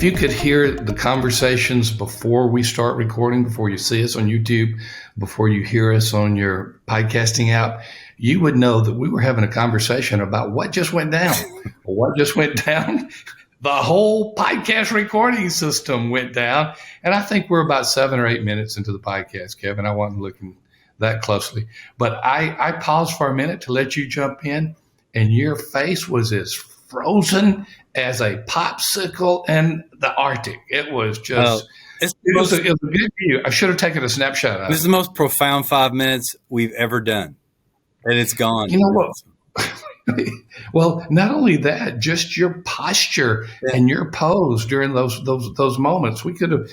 if you could hear the conversations before we start recording, before you see us on YouTube, before you hear us on your podcasting app, you would know that we were having a conversation about what just went down. What just went down? The whole podcast recording system went down. And I think we're about 7 or 8 minutes into the podcast, Kevin. I wasn't looking that closely. But I paused for a minute to let you jump in, and your face was as frozen as a popsicle in the Arctic. It was just, it was a good view. I should have taken a snapshot of it. This is the most profound 5 minutes we've ever done. And it's gone. You know what? Well, not only that, just your posture and your pose during those moments. We could have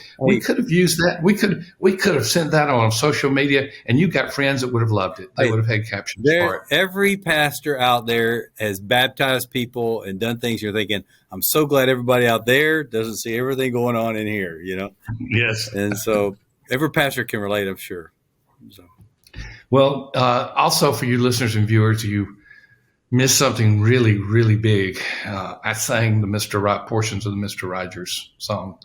used that. We could have sent that on social media, and you got friends that would have loved it. They would have had captions for it. Every pastor out there has baptized people and done things. You're thinking, I'm so glad everybody out there doesn't see everything going on in here, you know? Yes. And so every pastor can relate, I'm sure. So. Well, also for you listeners and viewers, you missed something really, really big. I sang the Mr. Portions of the Mr. Rogers song.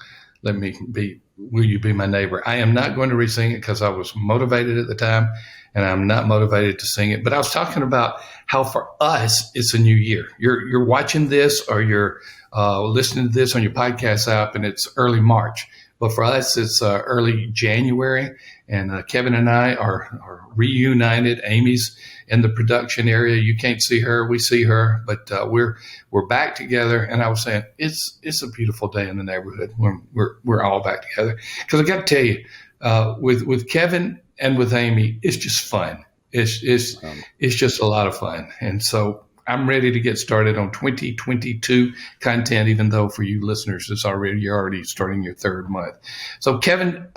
Will you be my neighbor? I am not going to re-sing it because I was motivated at the time, and I'm not motivated to sing it. But I was talking about how for us, it's a new year. You're watching this, or you're listening to this on your podcast app, and it's early March. But for us, it's early January, and Kevin and I are reunited. Amy's in the production area. You can't see her; we see her, but we're back together. And I was saying it's a beautiful day in the neighborhood when we're all back together. Because I got to tell you, with Kevin and with Amy, it's just fun. It's just a lot of fun, and so I'm ready to get started on 2022 content, even though for you listeners, you're already starting your third month. So Kevin,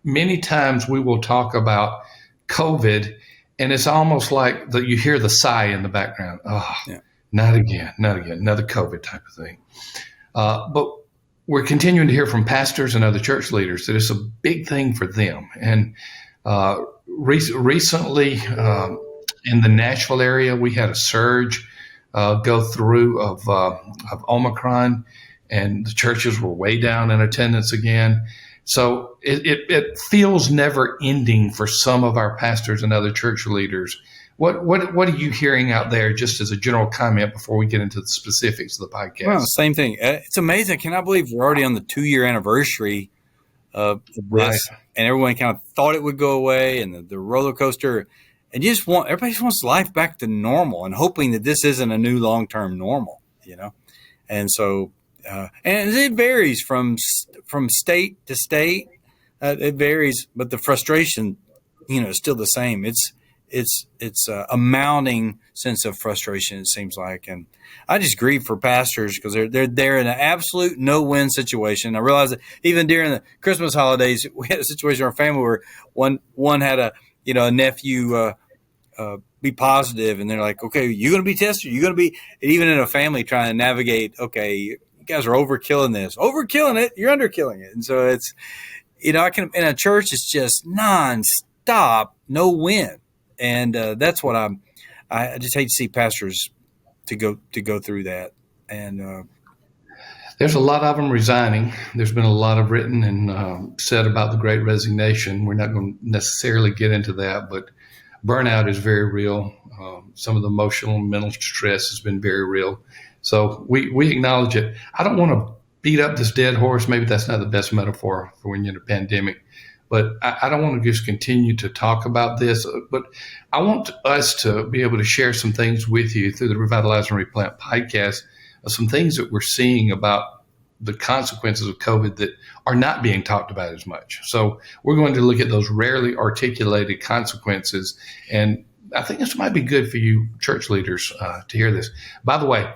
many times we will talk about COVID, and it's almost like you hear the sigh in the background. Oh, yeah. Not again, another COVID type of thing. But we're continuing to hear from pastors and other church leaders that it's a big thing for them. And recently in the Nashville area, we had a surge go through of Omicron, and the churches were way down in attendance again. So it feels never ending for some of our pastors and other church leaders. What are you hearing out there, just as a general comment before we get into the specifics of the podcast? Well, same thing. It's amazing. I cannot believe we're already on the 2-year anniversary of this, right. And everyone kind of thought it would go away, and the roller coaster. And everybody just wants life back to normal, and hoping that this isn't a new long-term normal, you know? And so, and it varies from state to state. It varies, but the frustration, is still the same. It's a mounting sense of frustration, it seems like. And I just grieve for pastors because they're in an absolute no-win situation. I realize that even during the Christmas holidays, we had a situation in our family where one had a nephew be positive, and they're like, okay, you're going to be tested. You're going to be, and even in a family trying to navigate, okay, you guys are overkilling it. You're underkilling it. And so it's, in a church, it's just nonstop, no win. And that's what I just hate to see pastors to go through that. And there's a lot of them resigning. There's been a lot of written and said about the Great Resignation. We're not going to necessarily get into that, but burnout is very real. Some of the emotional and mental stress has been very real. So we acknowledge it. I don't want to beat up this dead horse. Maybe that's not the best metaphor for when you're in a pandemic. But I don't want to just continue to talk about this. But I want us to be able to share some things with you through the Revitalize and Replant podcast, some things that we're seeing about the consequences of COVID that are not being talked about as much. So we're going to look at those rarely articulated consequences. And I think this might be good for you church leaders to hear this. By the way,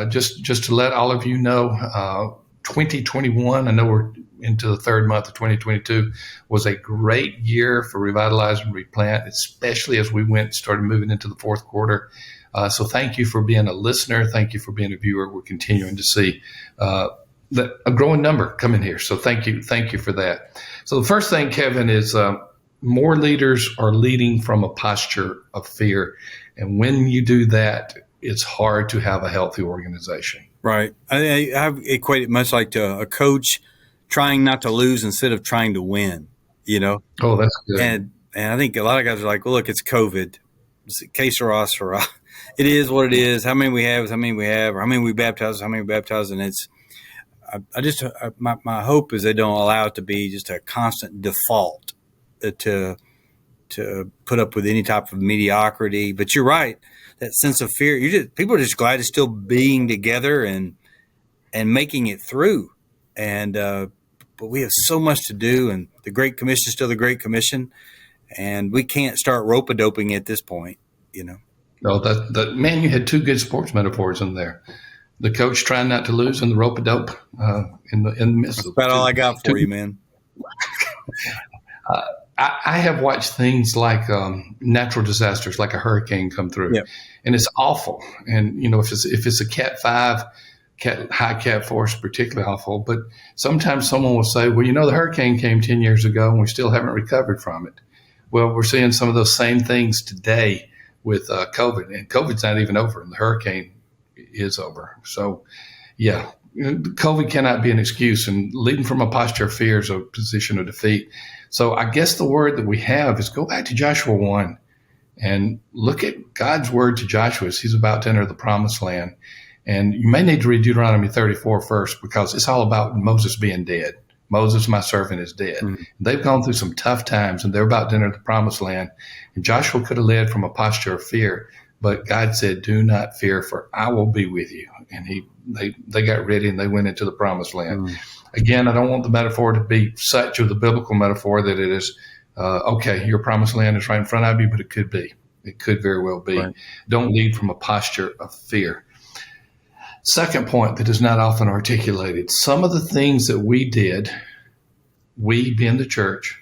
just to let all of you know, 2021, I know we're into the third month of 2022, was a great year for Revitalize and Replant, especially as we started moving into the fourth quarter. So thank you for being a listener. Thank you for being a viewer. We're continuing to see a growing number coming here. So thank you for that. So the first thing, Kevin, is more leaders are leading from a posture of fear. And when you do that, it's hard to have a healthy organization. Right. I equate it much like to a coach trying not to lose instead of trying to win, Oh, that's good. And I think a lot of guys are like, well, look, it's COVID. It's que sera, sera. It is what it is. How many we have is how many we have, or how many we baptize is how many we baptize. And it's, my hope is they don't allow it to be just a constant default to put up with any type of mediocrity. But you're right. That sense of fear, people are just glad to still being together and making it through. And, but we have so much to do, and the Great Commission is still the Great Commission, and we can't start rope-a-doping at this point, No, man, you had two good sports metaphors in there. The coach trying not to lose and the rope-a-dope in the midst. That's about all I got for you, man. I have watched things like natural disasters, like a hurricane come through, and it's awful. And if it's a Cat 5, high Cat 4 is particularly awful. But sometimes someone will say, well, the hurricane came 10 years ago, and we still haven't recovered from it. Well, we're seeing some of those same things today with COVID, and COVID's not even over, and the hurricane is over. So, yeah. COVID cannot be an excuse, and leading from a posture of fear is a position of defeat. So I guess the word that we have is go back to Joshua 1 and look at God's word to Joshua as he's about to enter the promised land. And you may need to read Deuteronomy 34 first, because it's all about Moses being dead. Moses, my servant, is dead. Mm-hmm. They've gone through some tough times, and they're about to enter the promised land. And Joshua could have led from a posture of fear, but God said, do not fear, for I will be with you. And they got ready, and they went into the promised land. Mm. Again, I don't want the metaphor to be such of the biblical metaphor that it is, okay, your promised land is right in front of you, but it could be. It could very well be. Right. Don't lead from a posture of fear. Second point that is not often articulated, some of the things that we did, we being the church,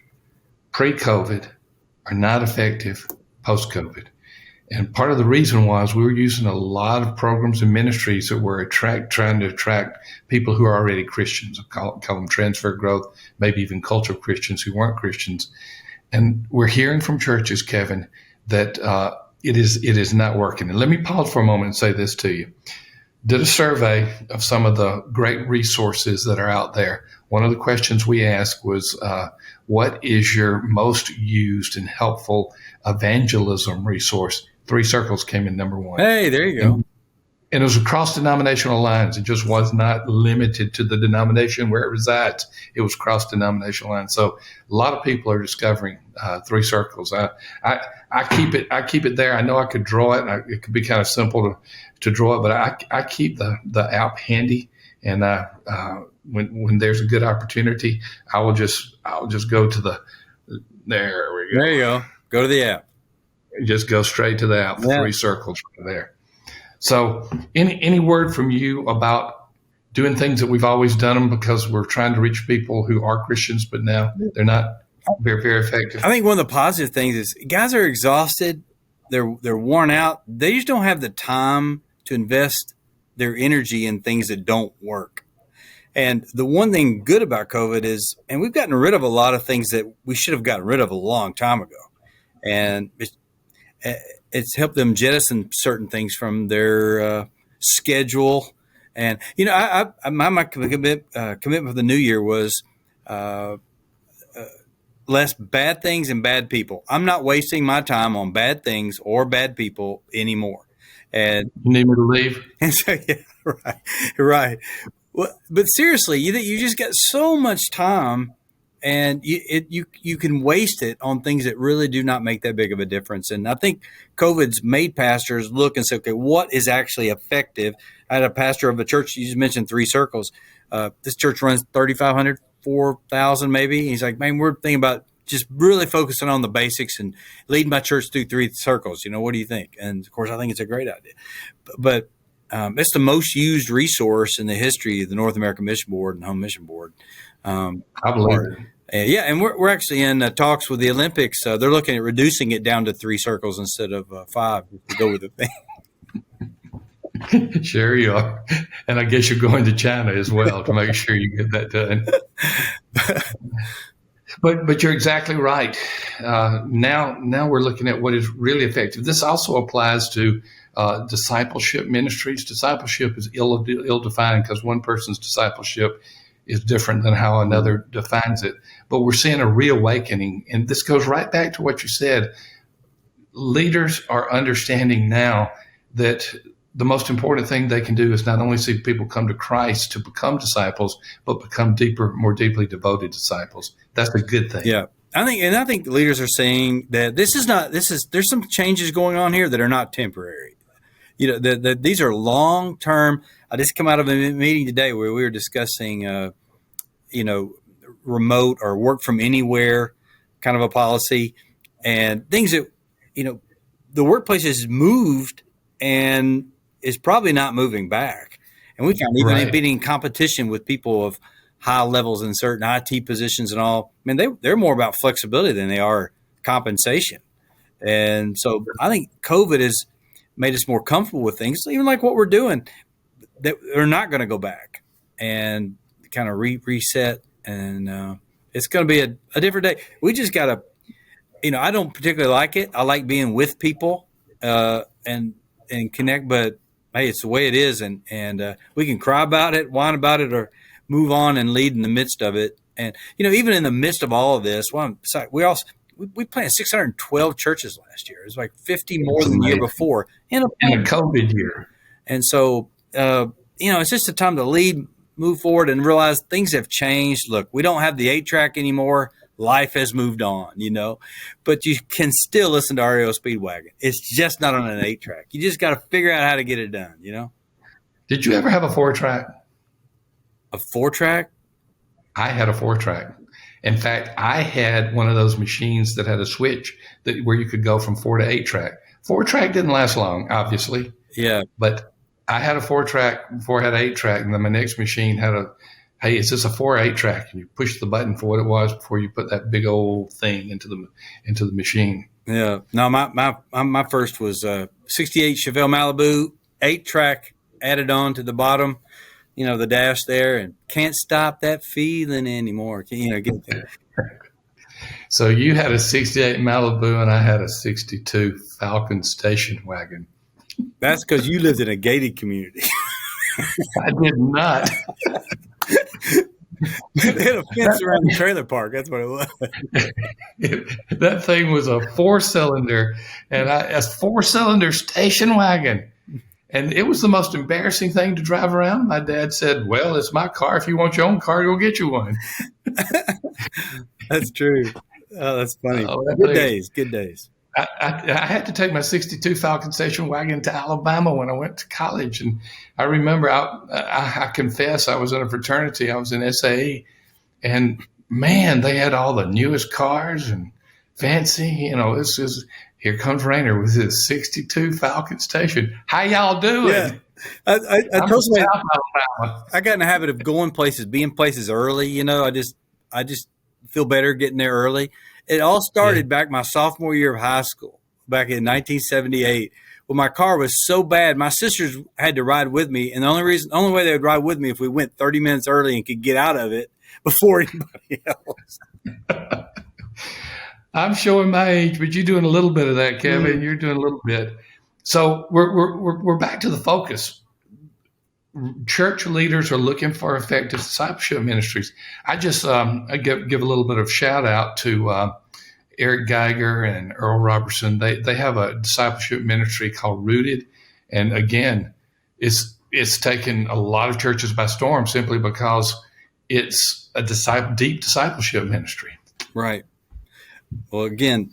pre-COVID, are not effective post-COVID. And part of the reason was we were using a lot of programs and ministries that were trying to attract people who are already Christians. I call them transfer growth, maybe even cultural Christians who weren't Christians. And we're hearing from churches, Kevin, that it is not working. And let me pause for a moment and say this to you. Did a survey of some of the great resources that are out there. One of the questions we asked was, what is your most used and helpful evangelism resource? 3 Circles came in number 1. Hey, there you go. And it was across denominational lines. It just was not limited to the denomination where it resides. It was cross denominational lines. So a lot of people are discovering 3 Circles. I keep it there. I know I could draw it. It could be kind of simple to draw it, but I keep the app handy. And when there's a good opportunity, I'll just go to there we go. There you go. Go to the app. Just go straight to the app. Yeah. 3 Circles right there. So any word from you about doing things that we've always done them because we're trying to reach people who are Christians, but now they're not very, very effective? I think one of the positive things is guys are exhausted. They're worn out. They just don't have the time to invest their energy in things that don't work. And the one thing good about COVID is, and we've gotten rid of a lot of things that we should have gotten rid of a long time ago. And it's helped them jettison certain things from their schedule. And, my commitment for the new year was less bad things and bad people. I'm not wasting my time on bad things or bad people anymore. And you need me to leave? And so, yeah, right. Well, but seriously, you just got so much time, and you can waste it on things that really do not make that big of a difference. And I think COVID's made pastors look and say, okay, what is actually effective? I had a pastor of a church, you just mentioned 3 Circles. This church runs 3,500, 4,000 maybe. He's like, man, we're thinking about just really focusing on the basics and leading my church through 3 Circles. What do you think? And of course, I think it's a great idea. But it's the most used resource in the history of the North American Mission Board and Home Mission Board. I believe it. Yeah, and we're actually in talks with the Olympics. They're looking at reducing it down to 3 Circles instead of 5 to go with the thing. Sure you are. And I guess you're going to China as well to make sure you get that done. But you're exactly right. Now we're looking at what is really effective. This also applies to discipleship ministries. Discipleship is ill-defined because one person's discipleship is different than how another defines it. But we're seeing a reawakening, and this goes right back to what you said. Leaders are understanding now that the most important thing they can do is not only see people come to Christ to become disciples, but become deeper, more deeply devoted disciples. That's a good thing. Yeah. I think leaders are saying that there's some changes going on here that are not temporary. That these are long term. I just come out of a meeting today where we were discussing, remote or work from anywhere kind of a policy, and things that, the workplace has moved and is probably not moving back. And we found even Right. being in competition with people of high levels in certain IT positions and all, I mean, they're more about flexibility than they are compensation. And so I think COVID has made us more comfortable with things, even like what we're doing, that they're not going to go back and kind of reset. And it's going to be a different day. We just got to, I don't particularly like it. I like being with people and connect, but hey, it's the way it is. And we can cry about it, whine about it, or move on and lead in the midst of it. And, even in the midst of all of this, we planted 612 churches last year. It was like 50 more than the year before In a COVID year. And so, it's just a time to lead, move forward, and realize things have changed. Look, we don't have the 8-track anymore. Life has moved on, but you can still listen to REO Speedwagon. It's just not on an 8-track. You just got to figure out how to get it done, Did you ever have a 4-track? A 4-track? I had a 4-track. In fact, I had one of those machines that had a switch where you could go from 4 to 8-track. 4-track didn't last long, obviously. Yeah. But I had a 4-track before I had an 8-track, and then my next machine had hey, is this a 4 or 8-track? And you push the button for what it was before you put that big old thing into the machine. Yeah. No, my first was 68 Chevelle Malibu, 8-track added on to the bottom, the dash there, and can't stop that feeling anymore. Get that. So you had a 68 Malibu and I had a 62 Falcon station wagon. That's because you lived in a gated community. I did not. They had a fence around the trailer park. That's what it was. That thing was a 4-cylinder, and a 4-cylinder station wagon. And it was the most embarrassing thing to drive around. My dad said, well, it's my car. If you want your own car, go get you one. That's true. Oh, that's funny. Good days. I had to take my 62 Falcon station wagon to Alabama when I went to college. And I remember, I confess, I was in a fraternity. I was in SAE. And, man, they had all the newest cars and fancy. This is – here comes Rainer with his 62 Falcon station. How y'all doing? Yeah. I told somebody, I got in the habit of going places, being places early. I just feel better getting there early. It all started back my sophomore year of high school, back in 1978, when my car was so bad. My sisters had to ride with me, and the only way they would ride with me if we went 30 minutes early and could get out of it before anybody else. I'm showing my age, but you're doing a little bit of that, Kevin. Mm-hmm. You're doing a little bit. So we're back to the focus. Church leaders are looking for effective discipleship ministries. I just I give a little bit of shout out to Eric Geiger and Earl Robertson. They have a discipleship ministry called Rooted, and again, it's taken a lot of churches by storm simply because it's a deep discipleship ministry. Right. Well, again,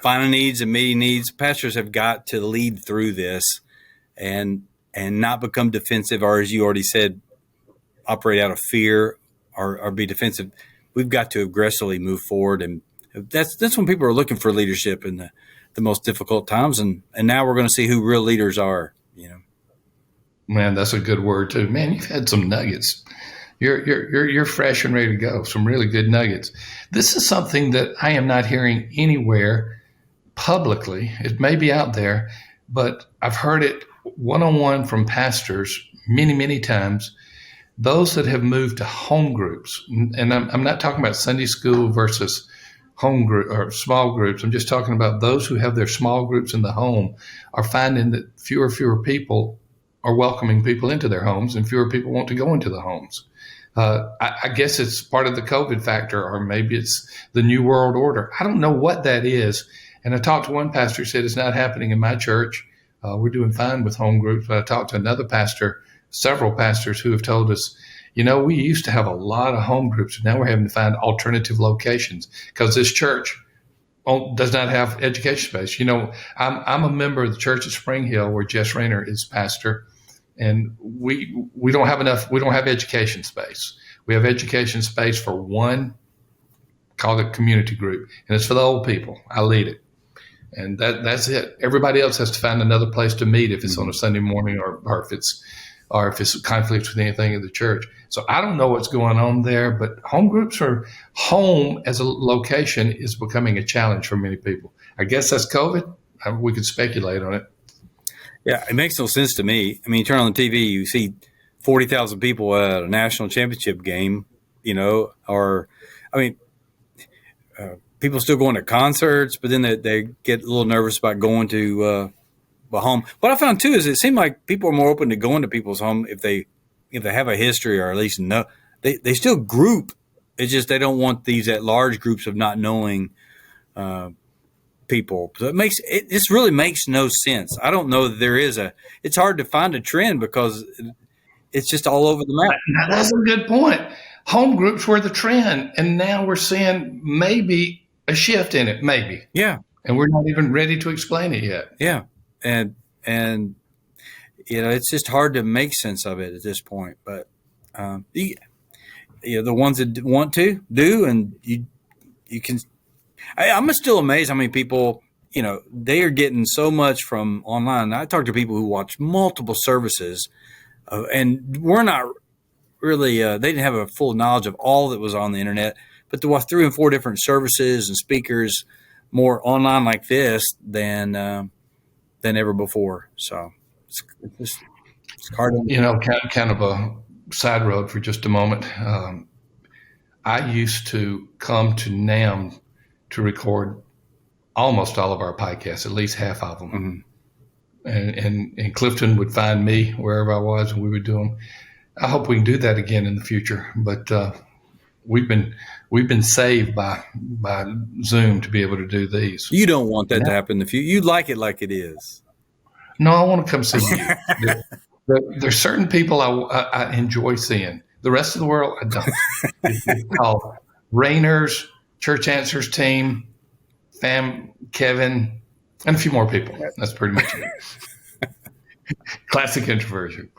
finding needs and meeting needs, pastors have got to lead through this and not become defensive, or as you already said, operate out of fear or be defensive. We've got to aggressively move forward, and that's when people are looking for leadership in the most difficult times. And now we're going to see who real leaders are. Man, that's a good word too. Man, you've had some nuggets. You're fresh and ready to go. Some really good nuggets. This is something that I am not hearing anywhere publicly. It may be out there, but I've heard it one-on-one from pastors many, many times. those that have moved to home groups, and I'm not talking about Sunday school versus home group or small groups. I'm just talking about those who have their small groups in the home are finding that fewer people are welcoming people into their homes, and fewer people want to go into the homes. I guess it's part of the COVID factor, or maybe it's the new world order. I don't know what that is. And I talked to one pastor who said it's not happening in my church. We're doing fine with home groups. But I talked to another pastor, several pastors who have told us, we used to have a lot of home groups. Now we're having to find alternative locations because this church does not have education space. I'm a member of the church at Spring Hill where Jess Rayner is pastor. And we don't have enough. We don't have education space. We have education space for one, called a community group, and it's for the old people. I lead it, and that's it. Everybody else has to find another place to meet if it's on a Sunday morning, or if it's conflicts with anything in the church. So I don't know what's going on there, but home as a location is becoming a challenge for many people. I guess that's COVID. We could speculate on it. Yeah, it makes no sense to me. I mean, you turn on the TV, you see 40,000 people at a national championship game, people still going to concerts, but then they get a little nervous about going to a home. What I found, too, is it seemed like people are more open to going to people's home if they have a history, or at least know. They still group. It's just they don't want these at large groups of not knowing people. So this really makes no sense. I don't know that there is it's hard to find a trend because it's just all over the map. Now, that's a good point. Home groups were the trend, and now we're seeing maybe a shift in it, maybe. Yeah. And we're not even ready to explain it yet. Yeah. And it's just hard to make sense of it at this point. But the ones that want to do, and you can. I'm still amazed how many people, they are getting so much from online. I talk to people who watch multiple services, and we're not really, they didn't have a full knowledge of all that was on the internet, but to watch 3 and 4 different services and speakers more online like this than ever before. So it's hard. Kind of a side road for just a moment. I used to come to NAM to record almost all of our podcasts, at least half of them. Mm-hmm. And Clifton would find me wherever I was, and we would do them. I hope we can do that again in the future, but we've been saved by Zoom to be able to do these. You don't want that to happen in the future. You like it like it is. No, I want to come see you. There's certain people I enjoy seeing. The rest of the world, I don't. It's called Rayner's Church Answers team, Kevin, and a few more people. That's pretty much it. Classic introversion.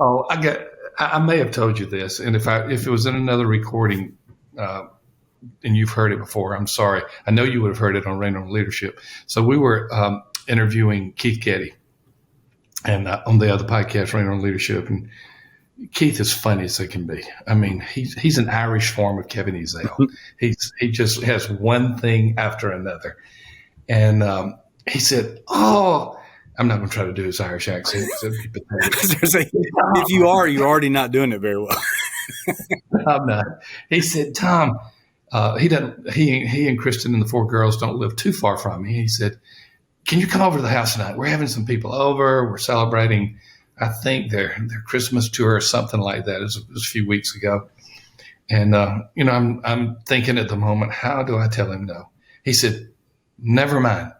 Oh, I may have told you this, and if it was in another recording, and you've heard it before, I'm sorry. I know you would have heard it on Rain on Leadership. So we were interviewing Keith Getty, and on the other podcast, Rain on Leadership, and Keith is funny as they can be. I mean, he's an Irish form of Kevin Ezell. He just has one thing after another. And he said, "Oh, I'm not going to try to do his Irish accent. If you are, you're already not doing it very well." I'm not. He said, "Thom, he and Kristen and the 4 girls don't live too far from me." He said, "Can you come over to the house tonight? We're having some people over. We're celebrating, I think, their Christmas tour or something like that." It was a few weeks ago. And, I'm thinking at the moment, how do I tell him no? He said, "Never mind.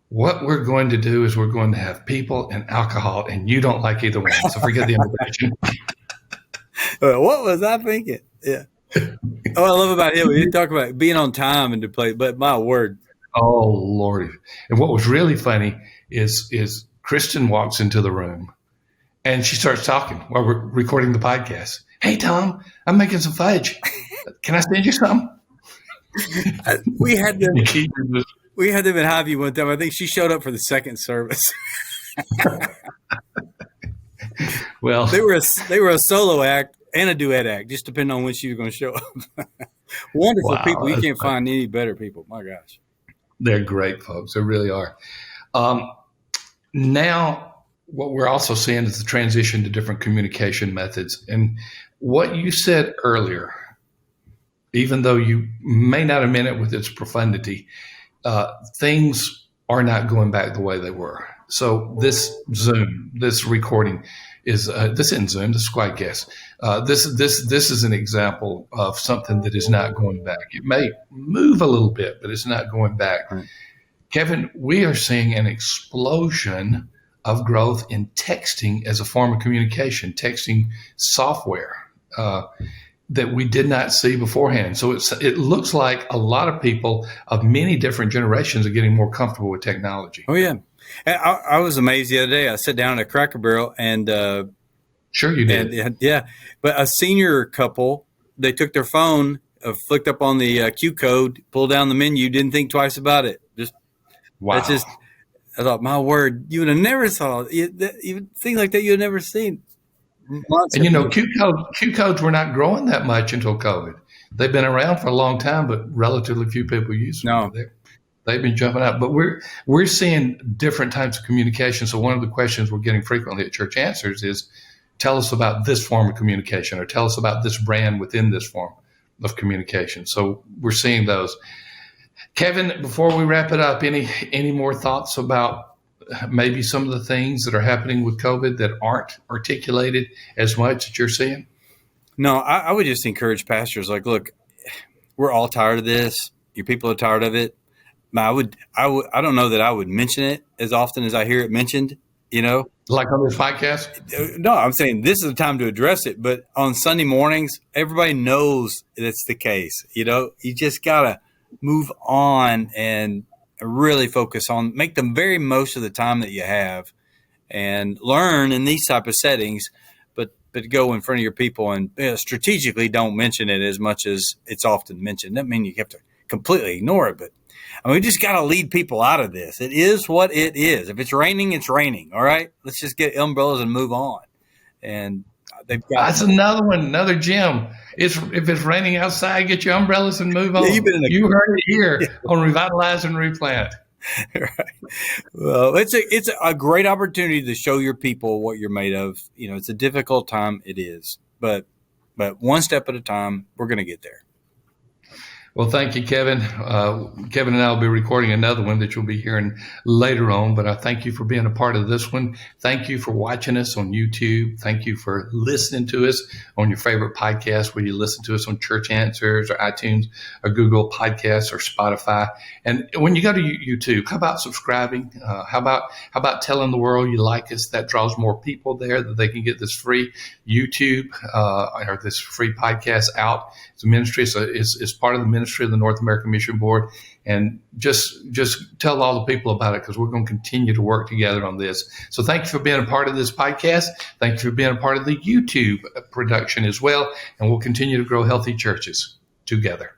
What we're going to do is we're going to have people and alcohol, and you don't like either one. So forget the invitation." What was I thinking? Yeah. Oh, I love about him. We didn't talk about being on time and to play, but my word. Oh, Lordy. And what was really funny is Kristen walks into the room and she starts talking while we're recording the podcast. "Hey, Thom, I'm making some fudge. Can I send you some?" We had them in Highview one time. I think she showed up for the second service. Well, they were a solo act and a duet act, just depending on when she was going to show up. Wonderful people. You can't find any better people. My gosh. They're great folks. They really are. Now what we're also seeing is the transition to different communication methods. And what you said earlier, even though you may not have meant it with its profundity, things are not going back the way they were. So this Zoom, this recording is this isn't Zoom. This is Quiet Guest. This is an example of something that is not going back. It may move a little bit, but it's not going back. Right. Kevin, we are seeing an explosion of growth in texting as a form of communication, texting software that we did not see beforehand. So it looks like a lot of people of many different generations are getting more comfortable with technology. Oh, yeah. I was amazed the other day. I sat down at Cracker Barrel and sure you did. Yeah. But a senior couple, they took their phone, flicked up on the Q code, pulled down the menu, didn't think twice about it. Wow. That's just, I thought, my word, you would have never saw even things like that. You had never seen. And you know, Q codes were not growing that much until COVID. They've been around for a long time, but relatively few people use them. No. They've been jumping out. But we're seeing different types of communication. So one of the questions we're getting frequently at Church Answers is, tell us about this form of communication, or tell us about this brand within this form of communication. So we're seeing those. Kevin, before we wrap it up, any more thoughts about maybe some of the things that are happening with COVID that aren't articulated as much that you're seeing? No, I would just encourage pastors, like, look, we're all tired of this. Your people are tired of it. I don't know that I would mention it as often as I hear it mentioned, you know. Like on this podcast? No, I'm saying this is the time to address it. But on Sunday mornings, everybody knows that's the case. You know, you just got to move on and really focus on, make the very most of the time that you have and learn in these type of settings, but go in front of your people and strategically don't mention it as much as it's often mentioned. Doesn't mean you have to completely ignore it, but I mean, we just got to lead people out of this. It is what it is. If it's raining, it's raining. All right, let's just get umbrellas and move on. And they've got that's another one, another gem. If it's raining outside, get your umbrellas and move on. Yeah, you heard it here on Revitalize and Replant. Right. Well, it's a great opportunity to show your people what you're made of. You know, it's a difficult time. It is, but one step at a time, we're going to get there. Well, thank you, Kevin. Kevin and I will be recording another one that you'll be hearing later on, but I thank you for being a part of this one. Thank you for watching us on YouTube. Thank you for listening to us on your favorite podcast, whether you listen to us on Church Answers or iTunes or Google Podcasts or Spotify. And when you go to YouTube, how about subscribing? How about telling the world you like us? That draws more people there that they can get this free YouTube or this free podcast out. It's a ministry. It's part of the ministry of the North American Mission Board. And just tell all the people about it, because we're going to continue to work together on this. So thank you for being a part of this podcast. Thank you for being a part of the YouTube production as well. And we'll continue to grow healthy churches together.